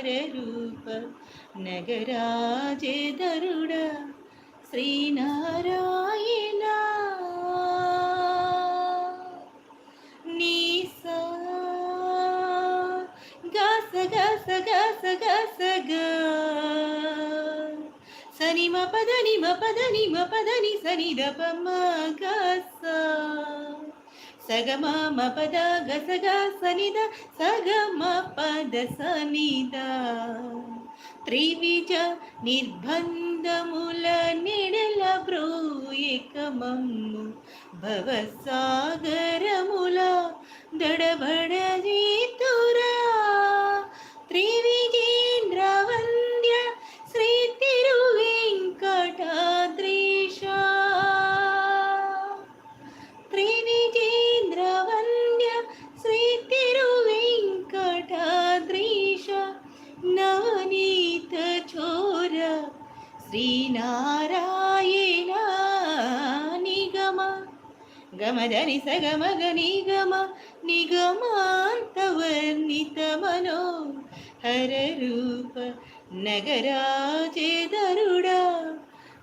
హరరూప నగరాజేదరుడ శ్రీనారాయణ నీసా గస గస గస గస గా సని మ పదని మ పదని మ పదని సని ద ప మ గస సగమ మ పద గస గ సని ద సగమ పద సని ద త్రివిజ నిర్బంధముల నిడల బ్రూయకమమ్ము భవసాగరముల దడబడజీతురా త్రివిజేంద్ర వంద్య శ్రీ తిరువెంకటాద్రీశ త్రివిజేంద్ర వంద్య శ్రీ తిరువెంకటాద్రీశ నవనీత చోర శ్రీనారాయణ నిగమ గమదని సగమ నిగమ నిగమాంతవర్ణిత మనో హరరూప నగరాజేదరుడా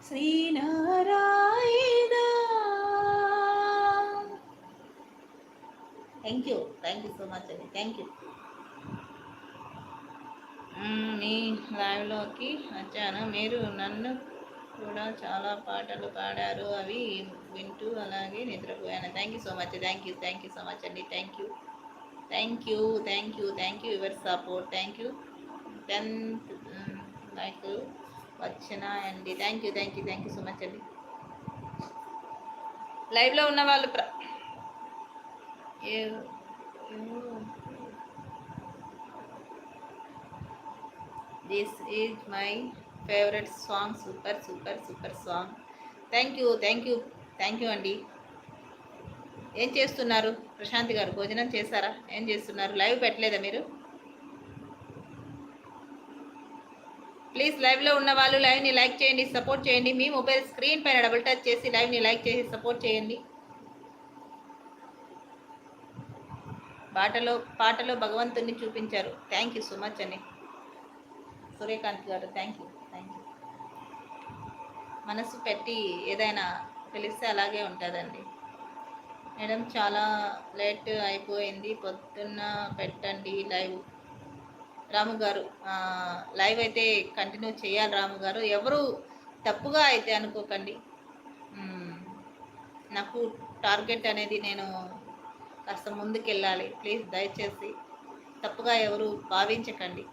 Srinarayana. Thank you so much అండి. Thank you. మీ లైవ్లోకి వచ్చాను. మీరు నన్ను కూడా చాలా పాటలు పాడారు, అవి వింటూ అలాగే నిద్రపోయాను. Thank you so much. Thank you so much అండి. Thank you your support. Thank you 10th like వచ్చినాయండి. థ్యాంక్ యూ సో మచ్ అండి. లైవ్లో ఉన్న వాళ్ళు this is my favourite song. Super song. Thank you అండి. ఏం చేస్తున్నారు ప్రశాంతి గారు? భోజనం చేశారా? ఏం చేస్తున్నారు? లైవ్ పెట్టలేదా మీరు? ప్లీజ్ లైవ్లో ఉన్న వాళ్ళు లైవ్ని లైక్ చేయండి, సపోర్ట్ చేయండి. మీ మొబైల్ స్క్రీన్ పైన డబుల్ టచ్ చేసి లైవ్ని లైక్ చేసి సపోర్ట్ చేయండి. పాటలో భగవంతుని చూపించారు. థ్యాంక్ యూ సో మచ్ అండి సూర్యకాంత్ గారు. Thank you. మనసు పెట్టి ఏదైనా పిలిస్తే అలాగే ఉంటుందండి. మేడం చాలా లేట్ అయిపోయింది, పొద్దున్న పెట్టండి లైవ్. రాము గారు లైవ్ అయితే కంటిన్యూ చేయాలి. రాము గారు ఎవరు తప్పుగా అయితే అనుకోకండి. నాకు టార్గెట్ అనేది నేను కాస్త ముందుకెళ్ళాలి. ప్లీజ్ దయచేసి తప్పుగా ఎవరు భావించకండి.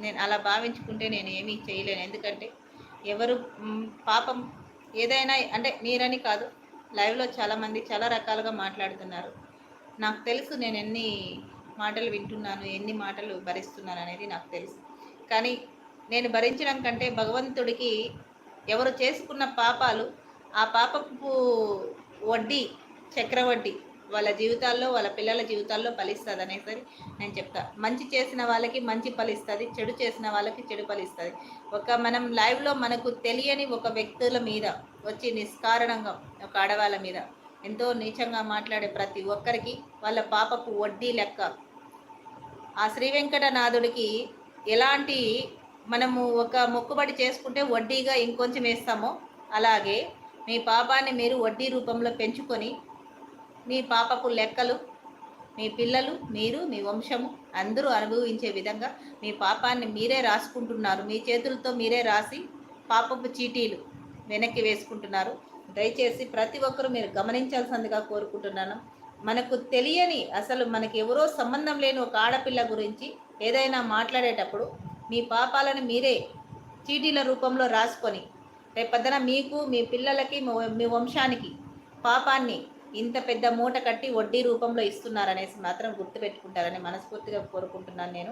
నేను అలా భావించుకుంటే నేను ఏమీ చేయలేను. ఎందుకంటే ఎవరు పాపం ఏదైనా అంటే మీరని కాదు, లైవ్లో చాలామంది చాలా రకాలుగా మాట్లాడుతున్నారు. నాకు తెలుసు నేను ఎన్ని మాటలు వింటున్నాను, ఎన్ని మాటలు భరిస్తున్నాను అనేది నాకు తెలుసు. కానీ నేను భరించడం కంటే భగవంతుడికి ఎవరు చేసుకున్న పాపాలు, ఆ పాపపు వడ్డీ చక్రవడ్డీ వాళ్ళ జీవితాల్లో వాళ్ళ పిల్లల జీవితాల్లో ఫలిస్తుంది అనేసరి నేను చెప్తా. మంచి చేసిన వాళ్ళకి మంచి ఫలిస్తుంది, చెడు చేసిన వాళ్ళకి చెడు ఫలిస్తుంది. మనం లైవ్లో మనకు తెలియని ఒక వ్యక్తుల మీద వచ్చి నిష్కారణంగా ఒక ఆడవాళ్ళ మీద ఎంతో నీచంగా మాట్లాడే ప్రతి ఒక్కరికి వాళ్ళ పాపపు వడ్డీ లెక్క ఆ శ్రీ వెంకటనాథుడికి ఎలాంటి మనము ఒక మొక్కుబడి చేసుకుంటే వడ్డీగా ఇంకొంచెం వేస్తామో అలాగే మీ పాపాన్ని మీరు వడ్డీ రూపంలో పెంచుకొని మీ పాపపు లెక్కలు మీ పిల్లలు, మీరు, మీ వంశము అందరూ అనుభవించే విధంగా మీ పాపాన్ని మీరే రాసుకుంటున్నారు. మీ చేతులతో మీరే రాసి పాపపు చీటీలు వెనక్కి వేసుకుంటున్నారు. దయచేసి ప్రతి ఒక్కరూ మీరు గమనించాల్సిందిగా కోరుకుంటున్నాను. మనకు తెలియని అసలు మనకి ఎవరో సంబంధం లేని ఒక ఆడపిల్ల గురించి ఏదైనా మాట్లాడేటప్పుడు మీ పాపాలను మీరే చీటీల రూపంలో రాసుకొని రేపొద్దున మీకు, మీ పిల్లలకి, మీ వంశానికి పాపాన్ని ఇంత పెద్ద మూట కట్టి వడ్డీ రూపంలో ఇస్తున్నారనేసి మాత్రం గుర్తుపెట్టుకుంటారని మనస్ఫూర్తిగా కోరుకుంటున్నాను. నేను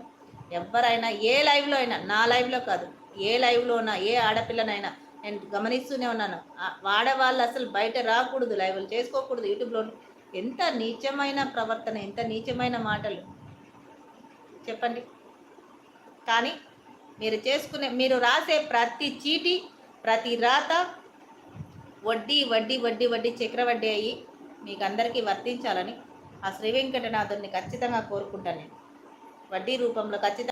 ఎవరైనా ఏ లైవ్లో అయినా, నా లైవ్లో కాదు, ఏ లైవ్లోనా ఏ ఆడపిల్లనైనా నేను గమనిస్తూనే ఉన్నాను. ఆడవాళ్ళు అసలు బయట రాకూడదు, లైవ్లు చేసుకోకూడదు. యూట్యూబ్లో ఎంత నీచమైన ప్రవర్తన, ఎంత నీచమైన మాటలు చెప్పండి. కానీ మీరు రాసే ప్రతి చీటీ, ప్రతి రాత వడ్డీ వడ్డీ వడ్డీ వడ్డీ చక్రవడ్డీ అయ్యి మీకు అందరికీ వర్తించాలని ఆ శ్రీ వెంకటనాథుడిని ఖచ్చితంగా కోరుకుంటాను. నేను వడ్డీ రూపంలో ఖచ్చితంగా